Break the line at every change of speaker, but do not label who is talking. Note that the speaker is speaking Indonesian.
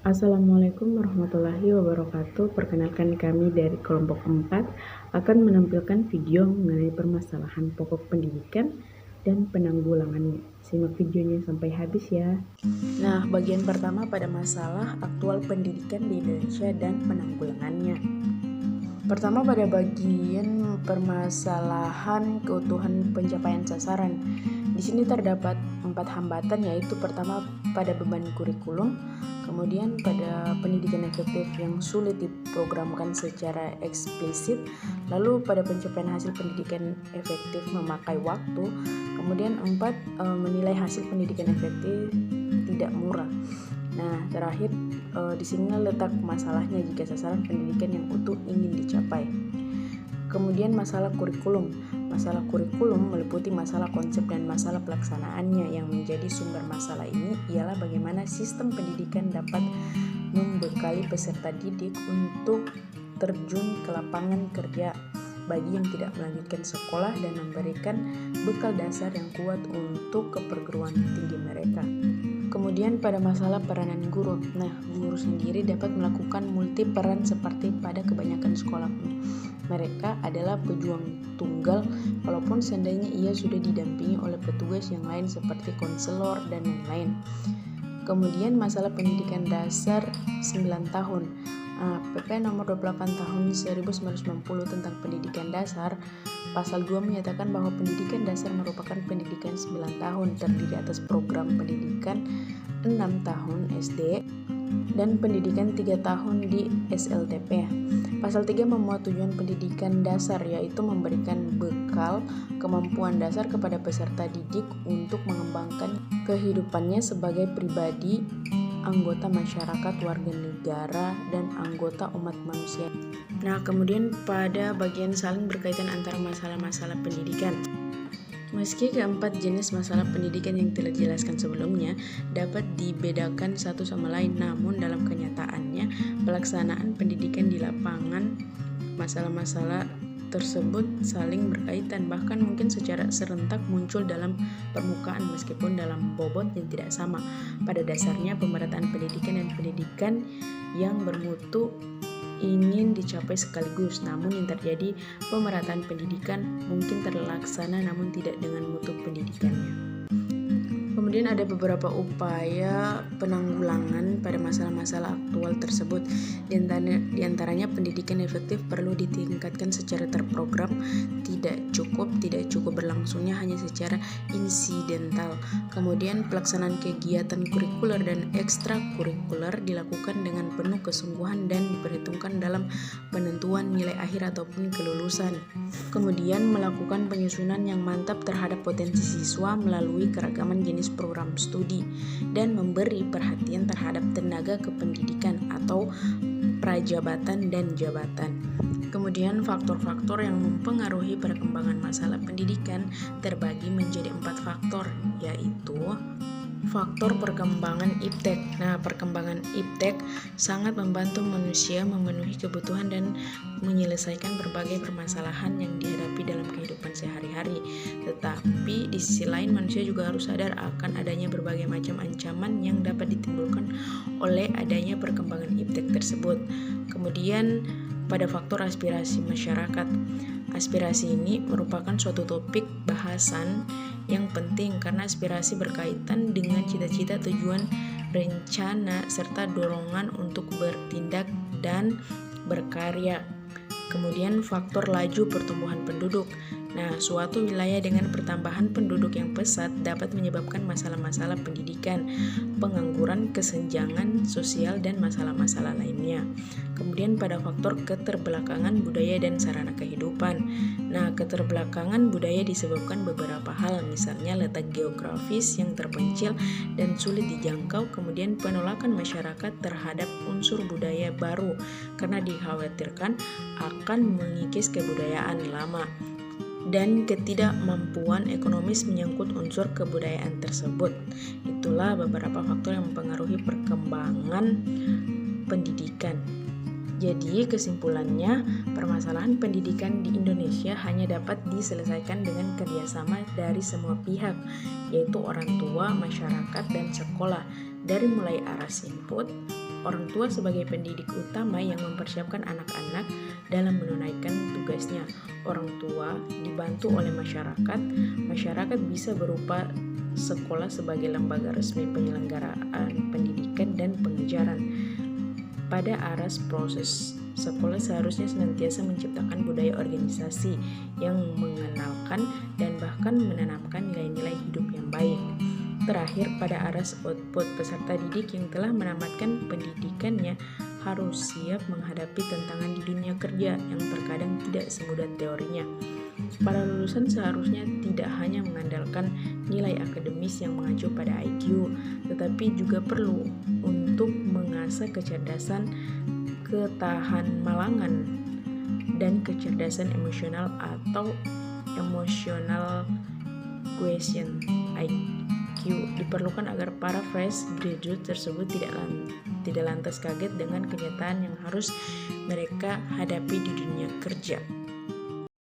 Assalamualaikum warahmatullahi wabarakatuh. Perkenalkan, kami dari kelompok 4 akan menampilkan video mengenai permasalahan pokok pendidikan dan penanggulangannya. Simak videonya sampai habis ya. Nah, bagian pertama pada masalah aktual pendidikan di Indonesia dan penanggulangannya. Pertama, pada bagian permasalahan keutuhan pencapaian sasaran. Di sini terdapat 4 hambatan, yaitu pertama pada beban kurikulum, kemudian pada pendidikan efektif yang sulit diprogramkan secara eksplisit, lalu pada pencapaian hasil pendidikan efektif memakai waktu, kemudian 4 menilai hasil pendidikan efektif tidak murah. Nah, terakhir di sini letak masalahnya jika sasaran pendidikan yang utuh ingin dicapai. Kemudian masalah kurikulum. Masalah kurikulum meliputi masalah konsep dan masalah pelaksanaannya. Yang menjadi sumber masalah ini ialah bagaimana sistem pendidikan dapat membekali peserta didik untuk terjun ke lapangan kerja bagi yang tidak melanjutkan sekolah dan memberikan bekal dasar yang kuat untuk keperguruan tinggi mereka. Kemudian pada masalah peranan guru. Nah, guru sendiri dapat melakukan multi peran seperti pada kebanyakan sekolah. Mereka adalah pejuang tunggal walaupun seandainya ia sudah didampingi oleh petugas yang lain seperti konselor dan lain-lain. Kemudian masalah pendidikan dasar 9 tahun. PP nomor 28 tahun 1990 tentang pendidikan dasar, pasal 2 menyatakan bahwa pendidikan dasar merupakan pendidikan 9 tahun terdiri atas program pendidikan 6 tahun SD dan pendidikan 3 tahun di SLTP. Pasal 3 memuat tujuan pendidikan dasar, yaitu memberikan bekal kemampuan dasar kepada peserta didik untuk mengembangkan kehidupannya sebagai pribadi, anggota masyarakat, warga negara, dan anggota umat manusia. Nah, kemudian pada bagian saling berkaitan antara masalah-masalah pendidikan. Meski keempat jenis masalah pendidikan yang telah dijelaskan sebelumnya dapat dibedakan satu sama lain, namun dalam kenyataannya pelaksanaan pendidikan di lapangan masalah-masalah tersebut saling berkaitan, bahkan mungkin secara serentak muncul dalam permukaan meskipun dalam bobot yang tidak sama. Pada dasarnya pemerataan pendidikan dan pendidikan yang bermutu ingin dicapai sekaligus, namun yang terjadi pemerataan pendidikan mungkin terlaksana namun tidak dengan mutu pendidikannya. Kemudian ada beberapa upaya penanggulangan pada masalah-masalah aktual tersebut. Di antaranya pendidikan efektif perlu ditingkatkan secara terprogram, tidak cukup berlangsungnya hanya secara insidental. Kemudian pelaksanaan kegiatan kurikuler dan ekstrakurikuler dilakukan dengan penuh kesungguhan dan diperhitungkan dalam penentuan nilai akhir ataupun kelulusan. Kemudian melakukan penyusunan yang mantap terhadap potensi siswa melalui keragaman jenis program studi dan memberi perhatian terhadap tenaga kependidikan atau prajabatan dan jabatan. Kemudian faktor-faktor yang mempengaruhi perkembangan masalah pendidikan terbagi menjadi 4 faktor, yaitu faktor perkembangan iptek. Nah, perkembangan iptek sangat membantu manusia memenuhi kebutuhan dan menyelesaikan berbagai permasalahan yang dihadapi dalam kehidupan sehari-hari. Tetapi di sisi lain manusia juga harus sadar akan adanya berbagai macam ancaman yang dapat ditimbulkan oleh adanya perkembangan iptek tersebut. Kemudian pada faktor aspirasi masyarakat. Aspirasi ini merupakan suatu topik bahasan yang penting karena aspirasi berkaitan dengan cita-cita, tujuan, rencana, serta dorongan untuk bertindak dan berkarya. Kemudian faktor laju pertumbuhan penduduk. Nah, suatu wilayah dengan pertambahan penduduk yang pesat dapat menyebabkan masalah-masalah pendidikan, pengangguran, kesenjangan sosial, dan masalah-masalah lainnya. Kemudian pada faktor keterbelakangan budaya dan sarana kehidupan. Nah, keterbelakangan budaya disebabkan beberapa hal, misalnya letak geografis yang terpencil dan sulit dijangkau, kemudian penolakan masyarakat terhadap unsur budaya baru karena dikhawatirkan akan mengikis kebudayaan lama, dan ketidakmampuan ekonomis menyangkut unsur kebudayaan tersebut. Itulah beberapa faktor yang mempengaruhi perkembangan pendidikan. Jadi kesimpulannya, permasalahan pendidikan di Indonesia hanya dapat diselesaikan dengan kerjasama dari semua pihak, yaitu orang tua, masyarakat, dan sekolah. Dari mulai aras input, orang tua sebagai pendidik utama yang mempersiapkan anak-anak dalam menunaikan tugasnya. Orang tua dibantu oleh masyarakat. Masyarakat bisa berupa sekolah sebagai lembaga resmi penyelenggaraan pendidikan dan pengajaran. Pada aras proses, sekolah seharusnya senantiasa menciptakan budaya organisasi yang mengenalkan dan bahkan menanamkan nilai-nilai hidup yang baik. Terakhir, pada aras output, peserta didik yang telah menamatkan pendidikannya harus siap menghadapi tantangan di dunia kerja yang terkadang tidak semudah teorinya. Para lulusan seharusnya tidak hanya mengandalkan nilai akademis yang mengacu pada IQ, tetapi juga perlu untuk mengasah kecerdasan ketahanmalangan dan kecerdasan emosional atau emotional quotient IQ diperlukan agar para fresh graduate tersebut tidak lantas kaget dengan kenyataan yang harus mereka hadapi di dunia kerja.